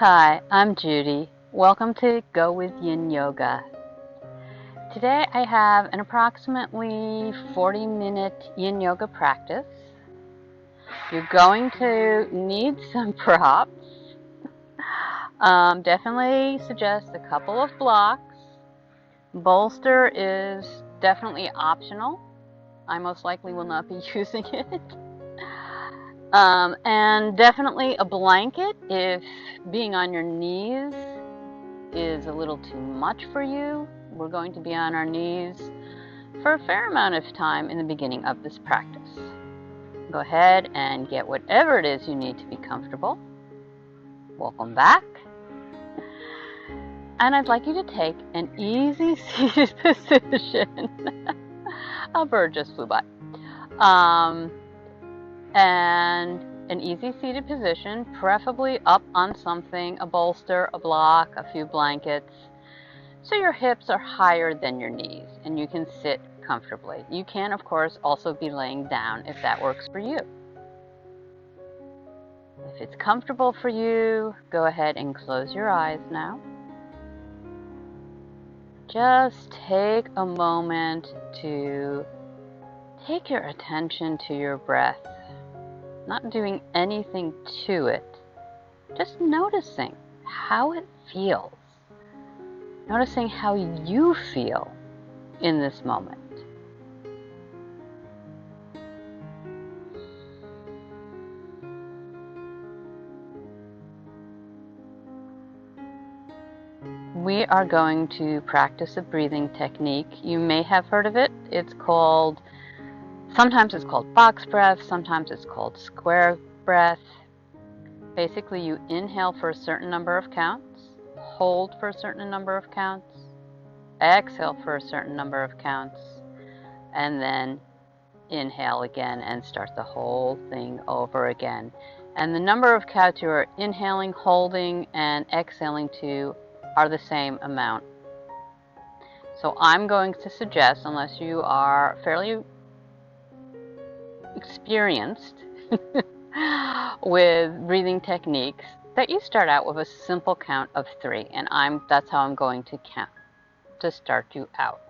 Hi, I'm Judy. Welcome to Go With Yin Yoga. Today I have an approximately 40-minute Yin Yoga practice. You're going to need some props. Definitely suggest a couple of blocks. Bolster is definitely optional. I most likely will not be using it. And definitely a blanket if being on your knees is a little too much for you. We're going to be on our knees for a fair amount of time in the beginning of this practice. Go ahead and get whatever it is you need to be comfortable. Welcome back. And I'd like you to take an easy seated position. A bird just flew by. And an easy seated position, preferably up on something, a bolster, a block, a few blankets, so your hips are higher than your knees and you can sit comfortably. You can, of course, also be laying down if that works for you. If it's comfortable for you, go ahead and close your eyes now. Just take a moment to take your attention to your breath. Not doing anything to it, just noticing how it feels. Noticing how you feel in this moment. We are going to practice a breathing technique. You may have heard of it. Sometimes it's called box breath, sometimes it's called square breath. Basically, you inhale for a certain number of counts, hold for a certain number of counts, exhale for a certain number of counts, and then inhale again and start the whole thing over again. And the number of counts you are inhaling, holding, and exhaling to are the same amount. So I'm going to suggest, unless you are fairly experienced with breathing techniques, that you start out with a simple count of 3, and that's how I'm going to count to start you out.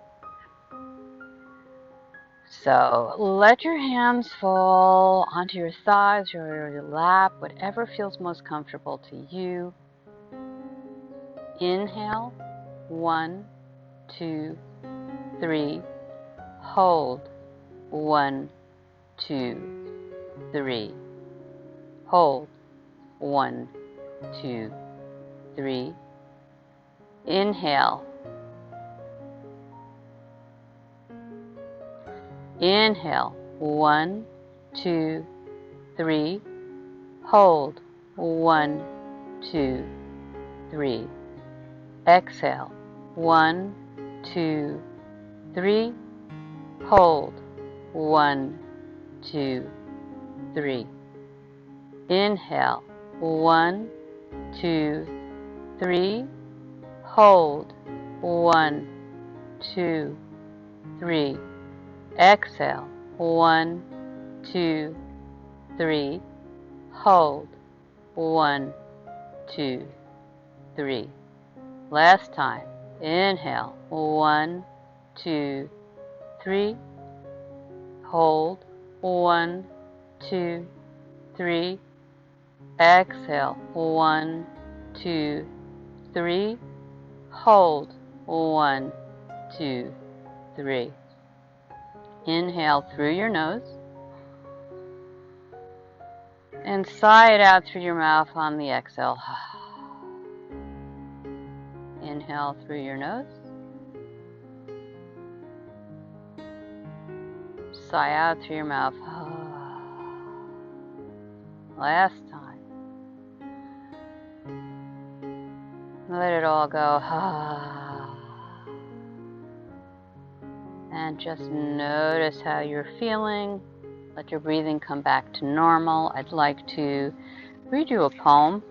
So let your hands fall onto your thighs or your lap, whatever feels most comfortable to you. Inhale, 1, 2, 3. Hold, 1, 2, 3. Hold, 1, 2, 3. Inhale. Inhale, 1, 2, 3. Hold, 1, 2, 3. Exhale, 1, 2, 3. Hold, 1, 2, 3. Inhale, 1, 2, 3. Hold, 1, 2, 3. Exhale, 1, 2, 3. Hold, 1, 2, 3. Last time. Inhale, 1, 2, 3. Hold, 1, 2, 3. Exhale, 1, 2, 3. Hold, 1, 2, 3. Inhale through your nose and sigh it out through your mouth on the exhale. Inhale through your nose. Sigh out through your mouth. Last time. Let it all go. And just notice how you're feeling. Let your breathing come back to normal. I'd like to read you a poem.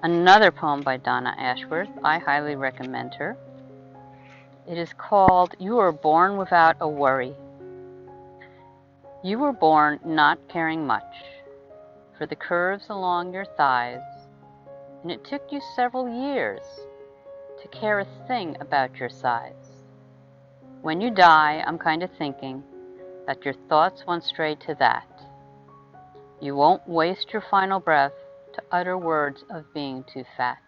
Another poem by Donna Ashworth. I highly recommend her. It is called You Were Born Without a Worry. You were born not caring much for the curves along your thighs and it took you several years to care a thing about your size. When you die, I'm kind of thinking that your thoughts went straight to that. You won't waste your final breath to utter words of being too fat.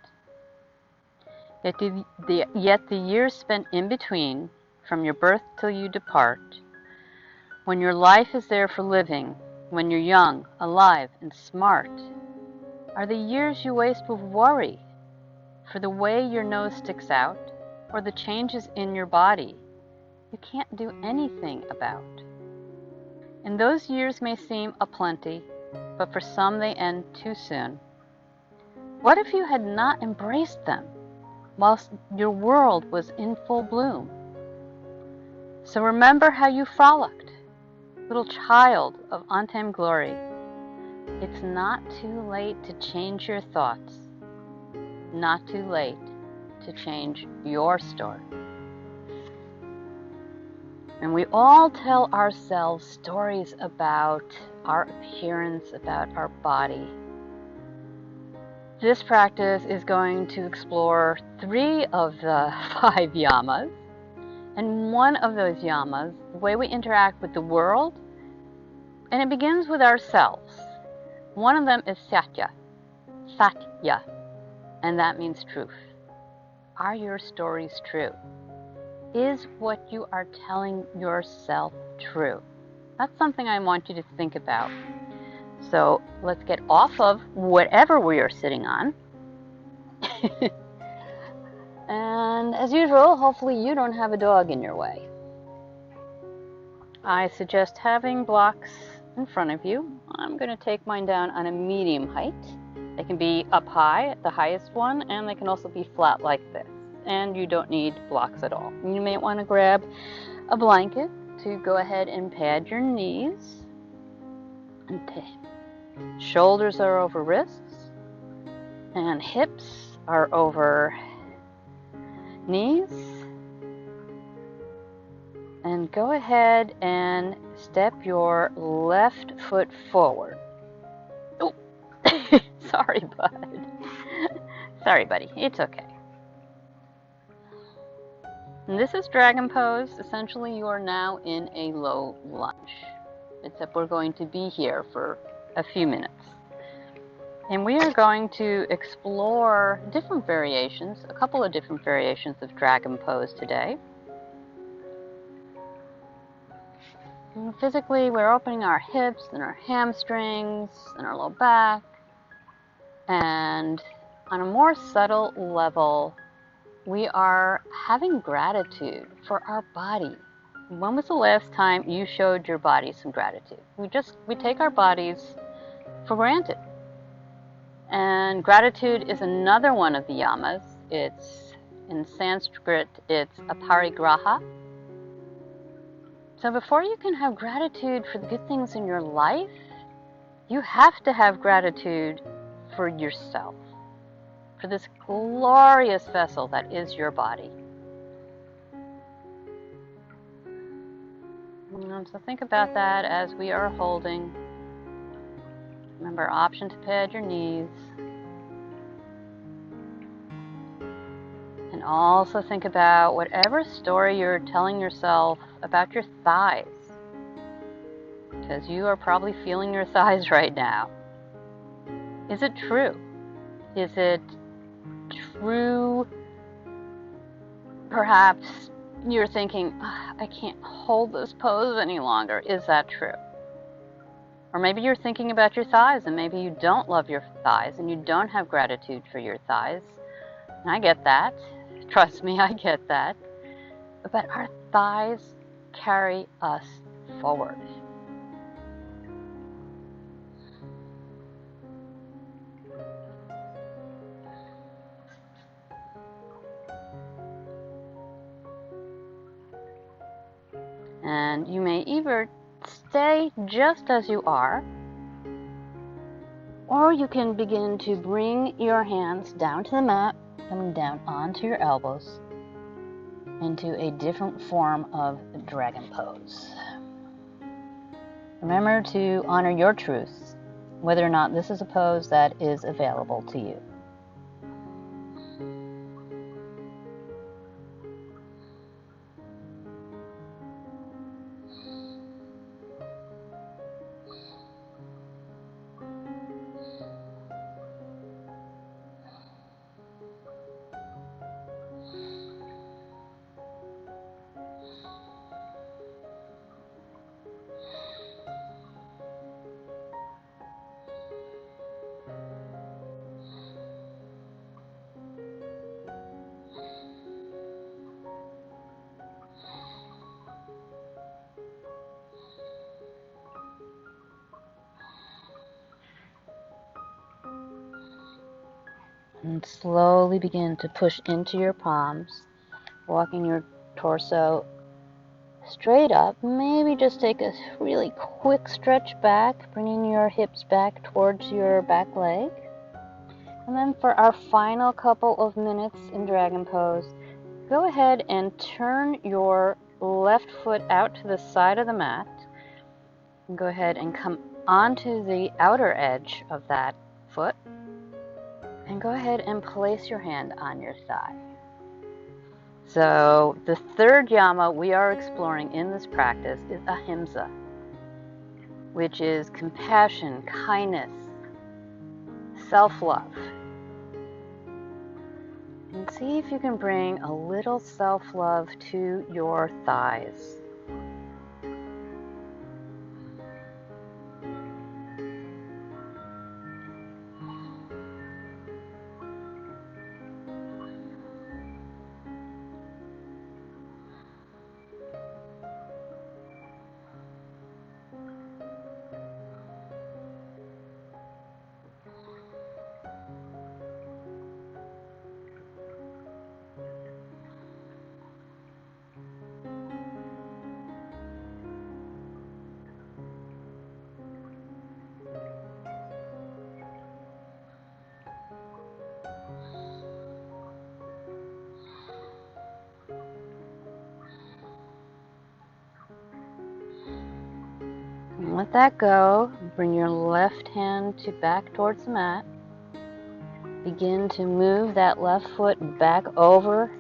Yet the years spent in between, from your birth till you depart, when your life is there for living, when you're young, alive, and smart, are the years you waste with worry for the way your nose sticks out or the changes in your body you can't do anything about. And those years may seem aplenty, but for some they end too soon. What if you had not embraced them whilst your world was in full bloom? So remember how you frolicked, little child of untamed glory. It's not too late to change your thoughts, not too late to change your story. And we all tell ourselves stories about our appearance, about our body. This practice is going to explore 3 of the 5 yamas. And one of those yamas, the way we interact with the world, and it begins with ourselves. One of them is satya, and that means truth. Are your stories true? Is what you are telling yourself true? That's something I want you to think about. So let's get off of whatever we are sitting on. And as usual, hopefully you don't have a dog in your way. I suggest having blocks in front of you. I'm going to take mine down on a medium height. They can be up high, the highest one, and they can also be flat like this. And you don't need blocks at all. You may want to grab a blanket to go ahead and pad your knees. Shoulders are over wrists, and hips are over knees. And go ahead and step your left foot forward. Oh, sorry, bud. Sorry, buddy. It's okay. And this is dragon pose. Essentially, you are now in a low lunge, except we're going to be here for a few minutes. And we are going to explore different variations, a couple of different variations of dragon pose today. And physically, we're opening our hips and our hamstrings and our low back. And on a more subtle level, we are having gratitude for our body. When was the last time you showed your body some gratitude? We take our bodies for granted. And gratitude is another one of the yamas. It's in Sanskrit, it's aparigraha. So before you can have gratitude for the good things in your life, you have to have gratitude for yourself, for this glorious vessel that is your body. So think about that as we are holding. Remember, option to pad your knees. And also think about whatever story you're telling yourself about your thighs, because you are probably feeling your thighs right now. Is it true? Is it true? Perhaps you're thinking, I can't hold this pose any longer. Is that true? Or maybe you're thinking about your thighs, and maybe you don't love your thighs and you don't have gratitude for your thighs. And I get that. Trust me, I get that. But our thighs carry us forward. And you may either stay just as you are, or you can begin to bring your hands down to the mat, coming down onto your elbows, into a different form of dragon pose. Remember to honor your truths, whether or not this is a pose that is available to you. And slowly begin to push into your palms, walking your torso straight up. Maybe just take a really quick stretch back, bringing your hips back towards your back leg. And then for our final couple of minutes in Dragon Pose, go ahead and turn your left foot out to the side of the mat. And go ahead and come onto the outer edge of that foot. And go ahead and place your hand on your thigh. So the third yama we are exploring in this practice is ahimsa, which is compassion, kindness, self-love. And see if you can bring a little self-love to your thighs. And let that go. Bring your left hand back towards the mat. Begin to move that left foot back over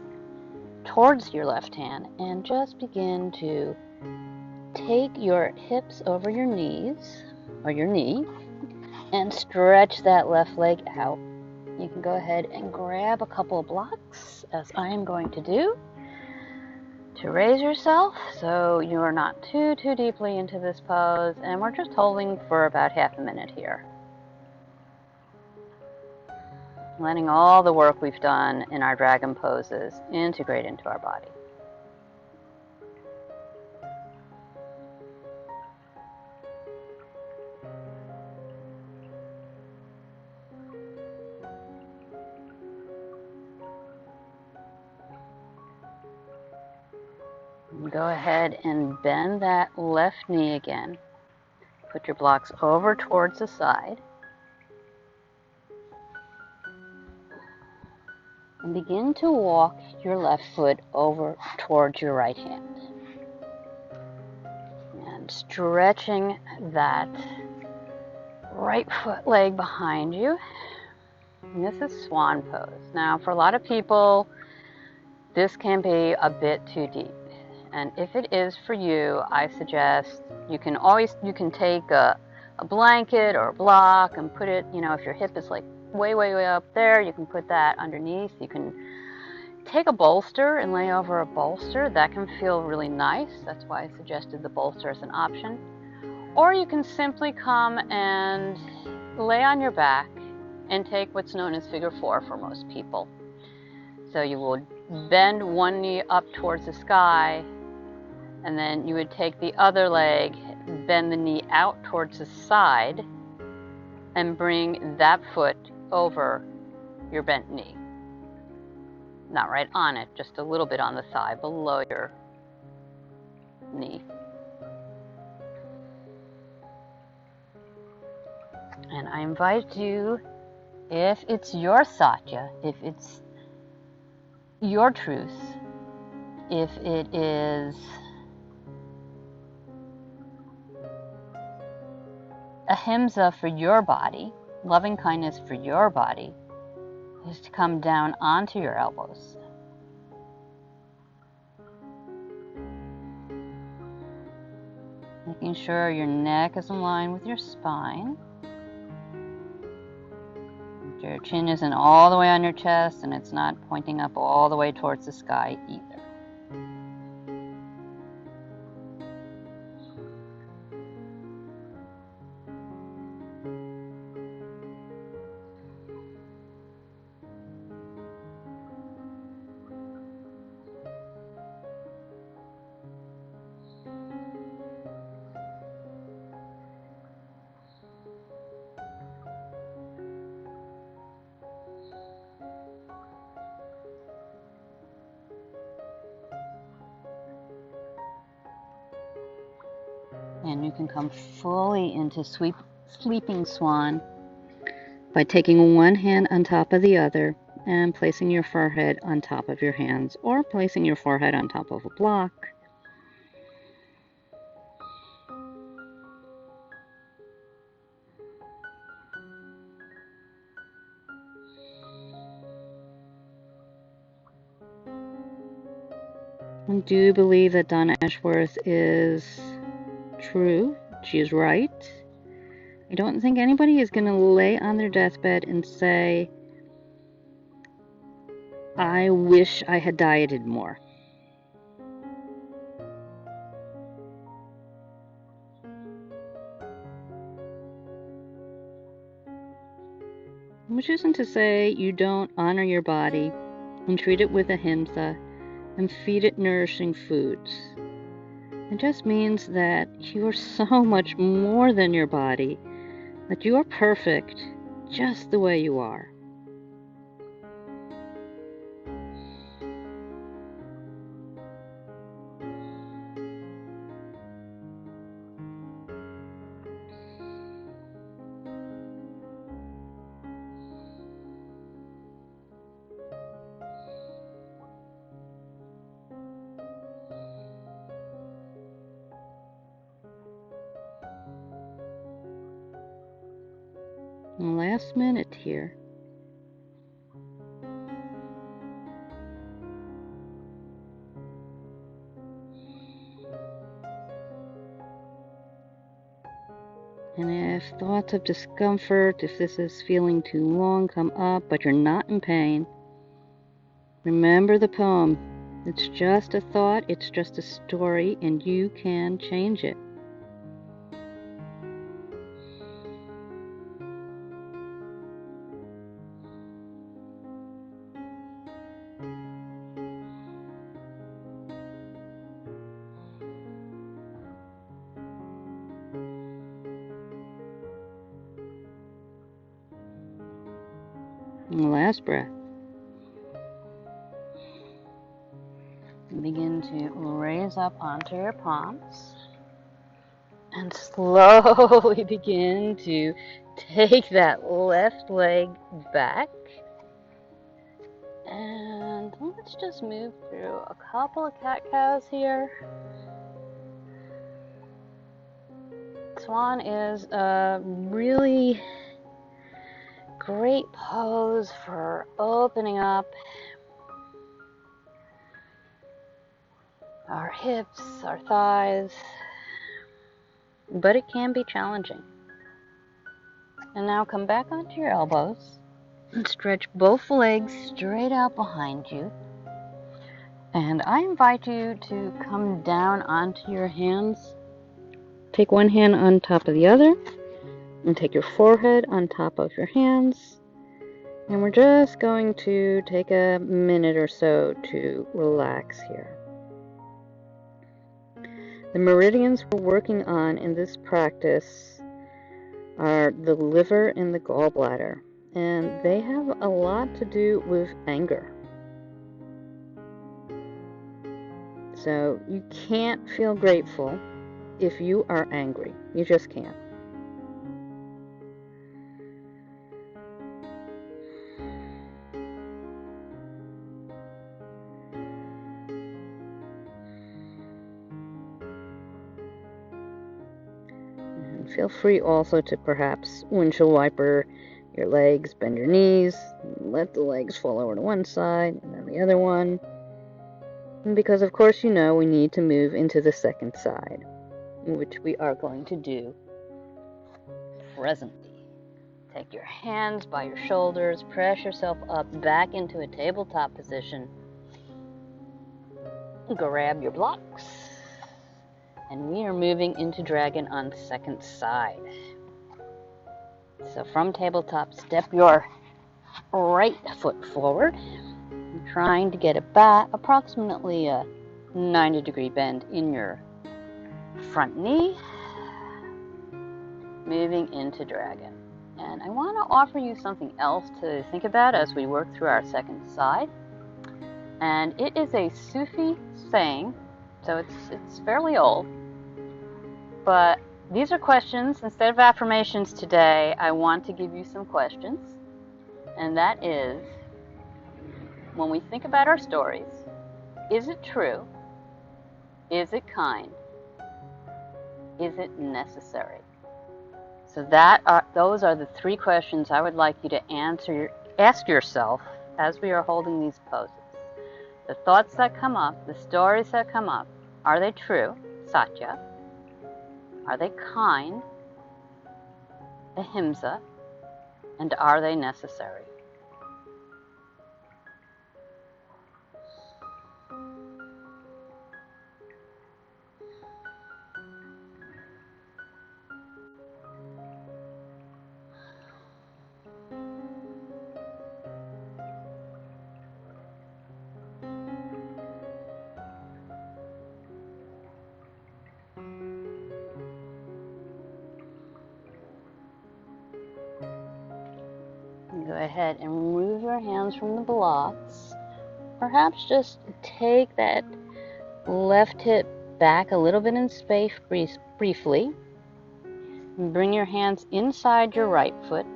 towards your left hand and just begin to take your hips over your knees or your knee and stretch that left leg out. You can go ahead and grab a couple of blocks, as I am going to do, to raise yourself so you are not too deeply into this pose, and we're just holding for about half a minute here. Letting all the work we've done in our dragon poses integrate into our body. Go ahead and bend that left knee again. Put your blocks over towards the side. And begin to walk your left foot over towards your right hand. And stretching that right foot leg behind you. And this is swan pose. Now, for a lot of people, this can be a bit too deep. And if it is for you, I suggest you can take a blanket or a block and put it, if your hip is like way up there, you can put that underneath. You can take a bolster and lay over a bolster. That can feel really nice. That's why I suggested the bolster as an option. Or you can simply come and lay on your back and take what's known as figure 4 for most people. So you will bend one knee up towards the sky, and then you would take the other leg, bend the knee out towards the side, and bring that foot over your bent knee. Not right on it, just a little bit on the thigh, below your knee. And I invite you, if it's your satya, if it's your truth, if it is ahimsa for your body, loving kindness for your body, is to come down onto your elbows. Making sure your neck is in line with your spine. Your chin isn't all the way on your chest, and it's not pointing up all the way towards the sky either. And you can come fully into sleeping swan by taking one hand on top of the other and placing your forehead on top of your hands, or placing your forehead on top of a block. I do believe that Donna Ashworth is true. She is right. I don't think anybody is going to lay on their deathbed and say, I wish I had dieted more. Which isn't to say you don't honor your body and treat it with ahimsa and feed it nourishing foods. It just means that you are so much more than your body, that you are perfect just the way you are. Last minute here. And if thoughts of discomfort, if this is feeling too long, come up, but you're not in pain, remember the poem. It's just a thought, it's just a story, and you can change it. Last breath. Begin to raise up onto your palms and slowly begin to take that left leg back. And let's just move through a couple of cat-cows here. Swan is a really great pose for opening up our hips, our thighs, but it can be challenging. And now come back onto your elbows and stretch both legs straight out behind you. And I invite you to come down onto your hands. Take one hand on top of the other and take your forehead on top of your hands. And we're just going to take a minute or so to relax here. The meridians we're working on in this practice are the liver and the gallbladder, and they have a lot to do with anger. So you can't feel grateful if you are angry. You just can't. Feel free also to perhaps windshield wiper your legs, bend your knees, let the legs fall over to one side and then the other one. And because of course you know we need to move into the second side, which we are going to do presently. Take your hands by your shoulders, press yourself up back into a tabletop position. Grab your blocks. And we are moving into dragon on the second side. So from tabletop, step your right foot forward, trying to get approximately a 90-degree bend in your front knee, moving into dragon. And I want to offer you something else to think about as we work through our second side. And it is a Sufi saying, so it's fairly old. But these are questions. Instead of affirmations today, I want to give you some questions. And that is, when we think about our stories, is it true? Is it kind? Is it necessary? So those are the three questions I would like you to ask yourself as we are holding these poses. The thoughts that come up, the stories that come up, are they true, Satya? Are they kind, ahimsa? And are they necessary? Go ahead and remove your hands from the blocks. Perhaps just take that left hip back a little bit in space briefly. Bring your hands inside your right foot.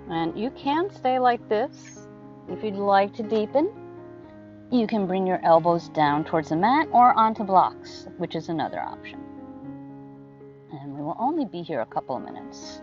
And you can stay like this. If you'd like to deepen, you can bring your elbows down towards the mat or onto blocks, which is another option. And we will only be here a couple of minutes.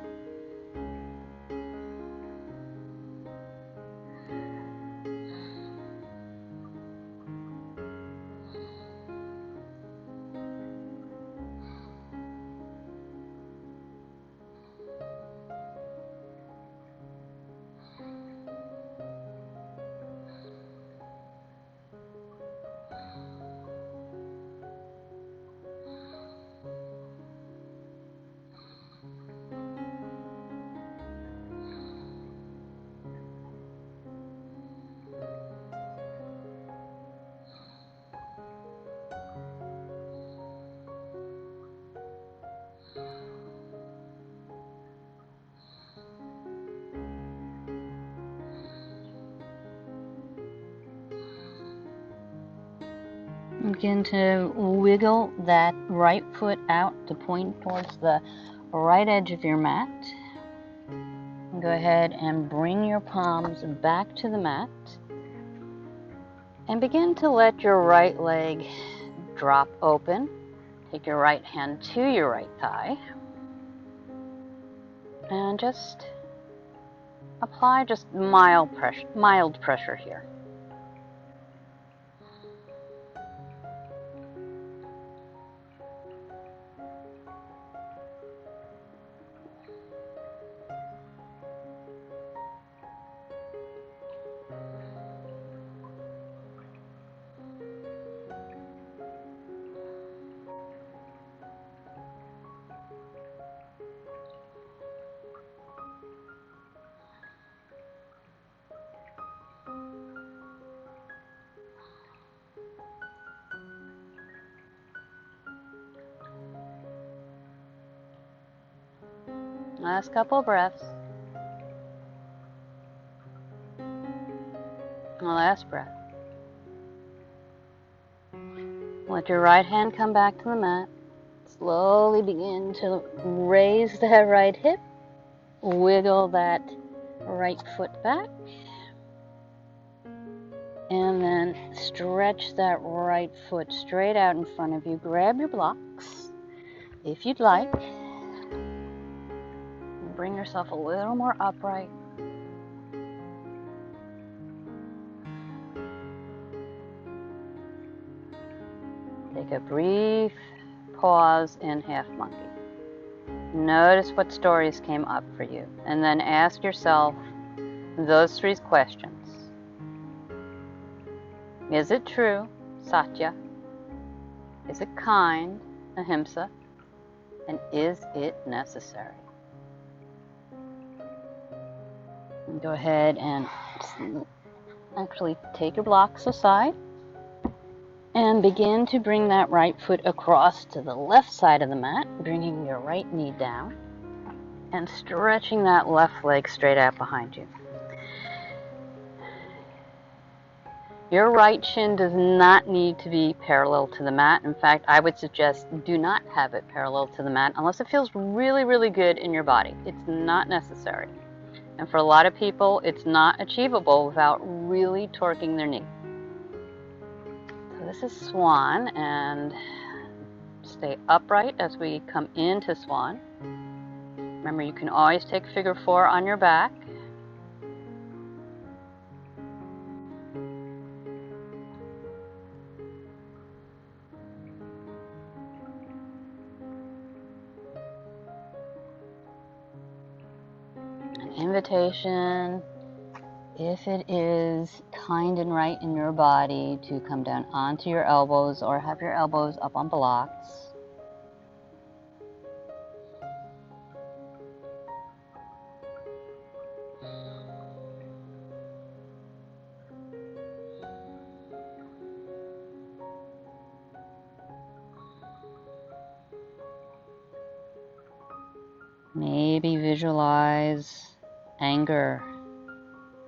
Begin to wiggle that right foot out to point towards the right edge of your mat. Go ahead and bring your palms back to the mat. And begin to let your right leg drop open. Take your right hand to your right thigh. And just apply just mild pressure here. Last couple of breaths. Last breath. Let your right hand come back to the mat. Slowly begin to raise that right hip. Wiggle that right foot back. And then stretch that right foot straight out in front of you. Grab your blocks if you'd like. Bring yourself a little more upright. Take a brief pause in half monkey. Notice what stories came up for you, and then ask yourself those three questions. Is it true, Satya? Is it kind, ahimsa? And is it necessary? And go ahead and actually take your blocks aside and begin to bring that right foot across to the left side of the mat, bringing your right knee down and stretching that left leg straight out behind you. Your right shin does not need to be parallel to the mat. In fact, I would suggest do not have it parallel to the mat unless it feels really, really good in your body. It's not necessary. And for a lot of people, it's not achievable without really torquing their knee. So this is swan, and stay upright as we come into swan. Remember, you can always take figure 4 on your back. An invitation, if it is kind and right in your body, to come down onto your elbows or have your elbows up on blocks. Maybe visualize anger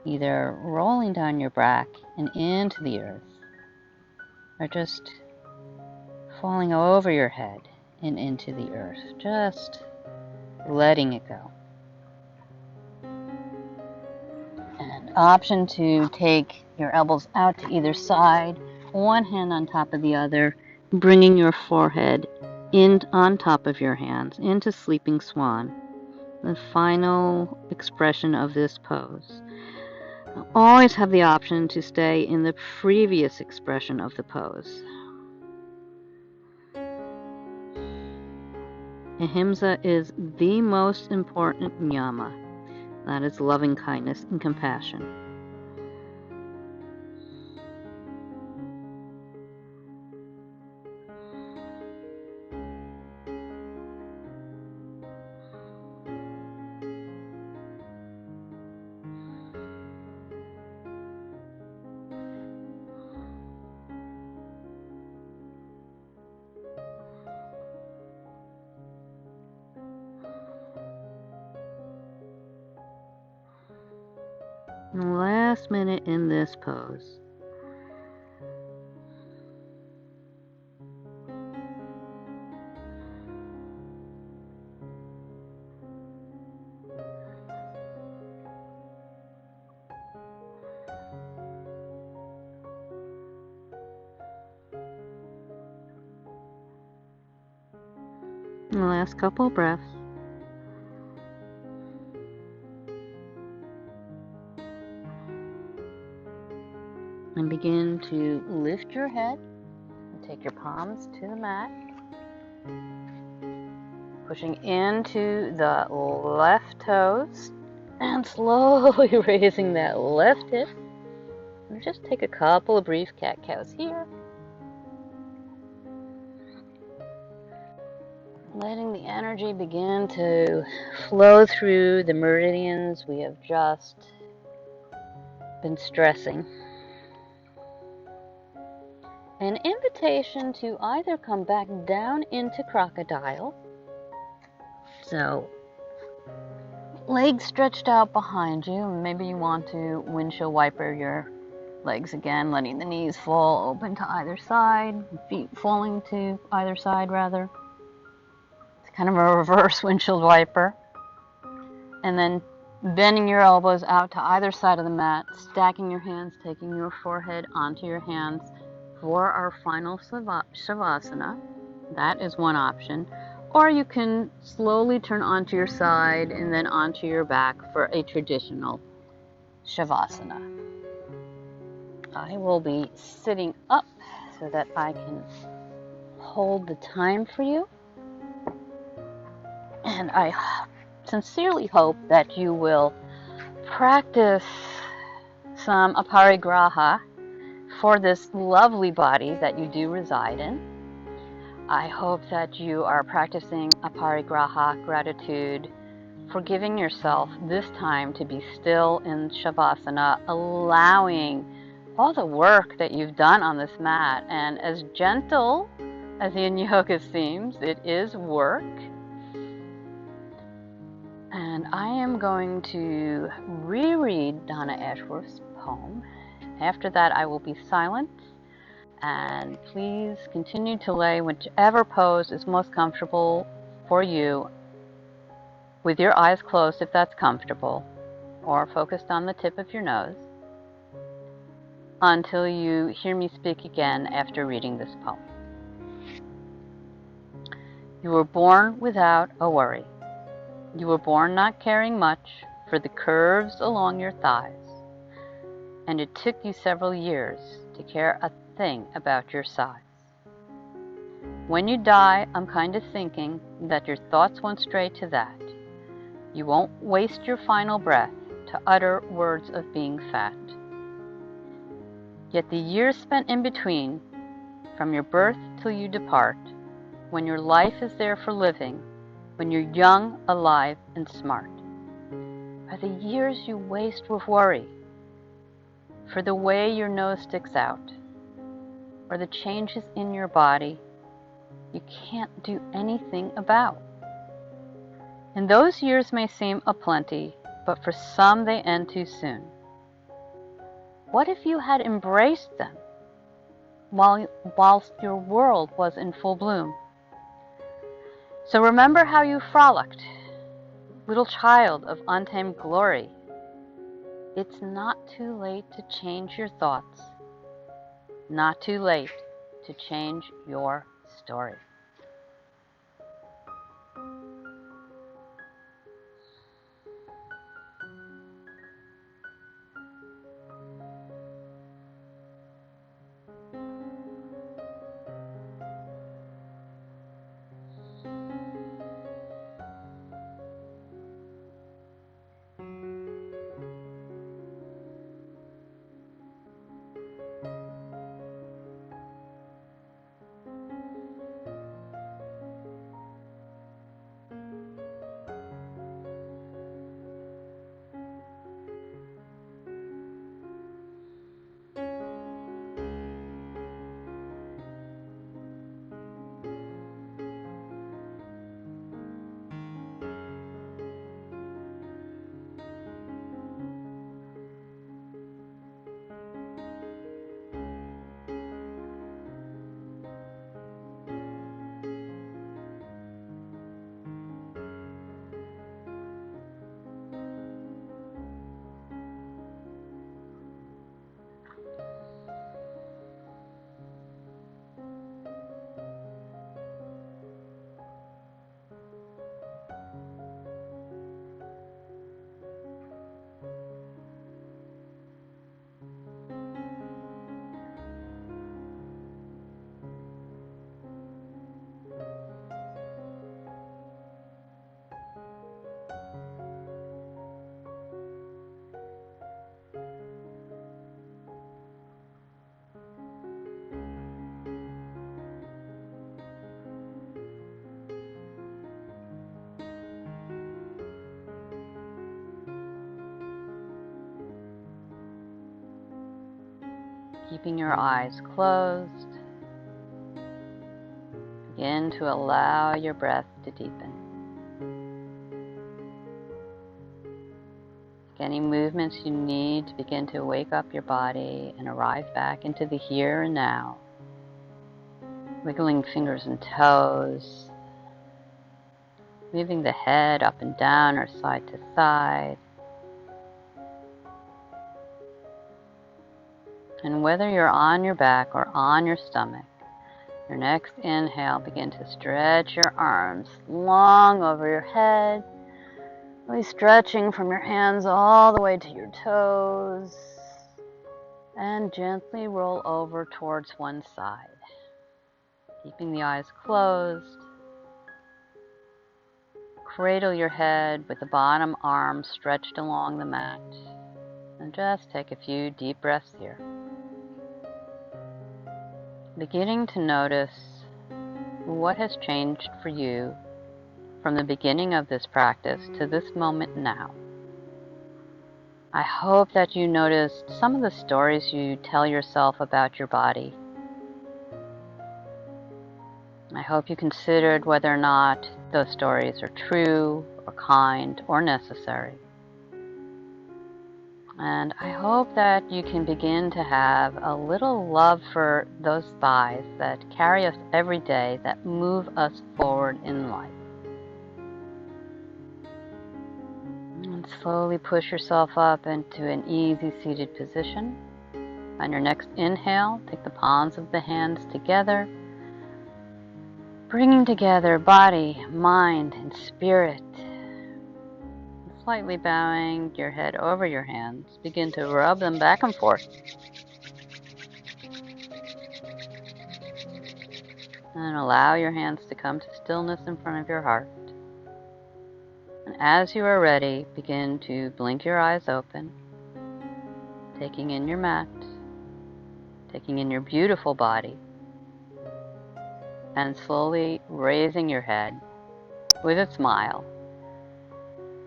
either rolling down your back and into the earth, or just falling over your head and into the earth, just letting it go. And option to take your elbows out to either side, one hand on top of the other, bringing your forehead in on top of your hands into sleeping swan, the final expression of this pose. Always have the option to stay in the previous expression of the pose. Ahimsa is the most important niyama. That is loving kindness and compassion. Last minute in this pose. And the last couple breaths. And begin to lift your head and take your palms to the mat, pushing into the left toes and slowly raising that left hip. And just take a couple of brief cat-cows here. Letting the energy begin to flow through the meridians we have just been stressing. An invitation to either come back down into crocodile, so legs stretched out behind you. Maybe you want to windshield wiper your legs again, letting the knees fall open to either side, feet falling to either side rather. It's kind of a reverse windshield wiper. And then bending your elbows out to either side of the mat, stacking your hands, taking your forehead onto your hands for our final Shavasana. That is one option. Or you can slowly turn onto your side and then onto your back for a traditional Shavasana. I will be sitting up so that I can hold the time for you. And I sincerely hope that you will practice some aparigraha for this lovely body that you do reside in. I hope that you are practicing aparigraha, gratitude, for giving yourself this time to be still in Shavasana, allowing all the work that you've done on this mat. And as gentle as Yin Yoga seems, it is work. And I am going to reread Donna Ashworth's poem After that, I will be silent, and please continue to lay whichever pose is most comfortable for you, with your eyes closed if that's comfortable, or focused on the tip of your nose, until you hear me speak again after reading this poem. You were born without a worry. You were born not caring much for the curves along your thighs, and it took you several years to care a thing about your size. When you die, I'm kind of thinking that your thoughts won't stray to that. You won't waste your final breath to utter words of being fat. Yet the years spent in between, from your birth till you depart, when your life is there for living, when you're young, alive, and smart, are the years you waste with worry, for the way your nose sticks out, or the changes in your body you can't do anything about. And those years may seem aplenty, but for some they end too soon. What if you had embraced them whilst your world was in full bloom? So remember how you frolicked, little child of untamed glory. It's not too late to change your thoughts, not too late to change your story. Keeping your eyes closed, begin to allow your breath to deepen. Any movements you need to begin to wake up your body and arrive back into the here and now. Wiggling fingers and toes, moving the head up and down or side to side. And whether you're on your back or on your stomach, your next inhale, begin to stretch your arms long over your head, really stretching from your hands all the way to your toes, and gently roll over towards one side, keeping the eyes closed. Cradle your head with the bottom arm stretched along the mat, and just take a few deep breaths here. Beginning to notice what has changed for you from the beginning of this practice to this moment now. I hope that you noticed some of the stories you tell yourself about your body. I hope you considered whether or not those stories are true or kind or necessary. And I hope that you can begin to have a little love for those thighs that carry us every day, that move us forward in life. And slowly push yourself up into an easy seated position. On your next inhale, take the palms of the hands together, bringing together body, mind, and spirit. Slightly bowing your head over your hands, begin to rub them back and forth. And allow your hands to come to stillness in front of your heart. And as you are ready, begin to blink your eyes open, taking in your mat, taking in your beautiful body, and slowly raising your head with a smile.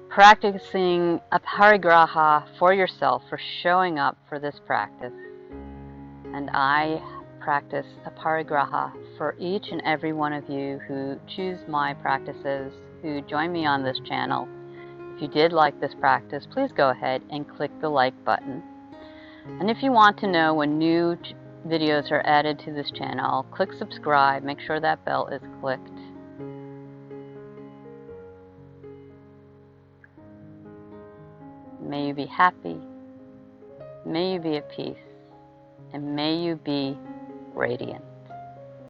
Practicing a parigraha for yourself for showing up for this practice. And I practice a parigraha for each and every one of you who choose my practices, who join me on this channel. If you did like this practice, please go ahead and click the like button. And if you want to know when new videos are added to this channel, click subscribe, make sure that bell is clicked. May you be happy, may you be at peace, and may you be radiant.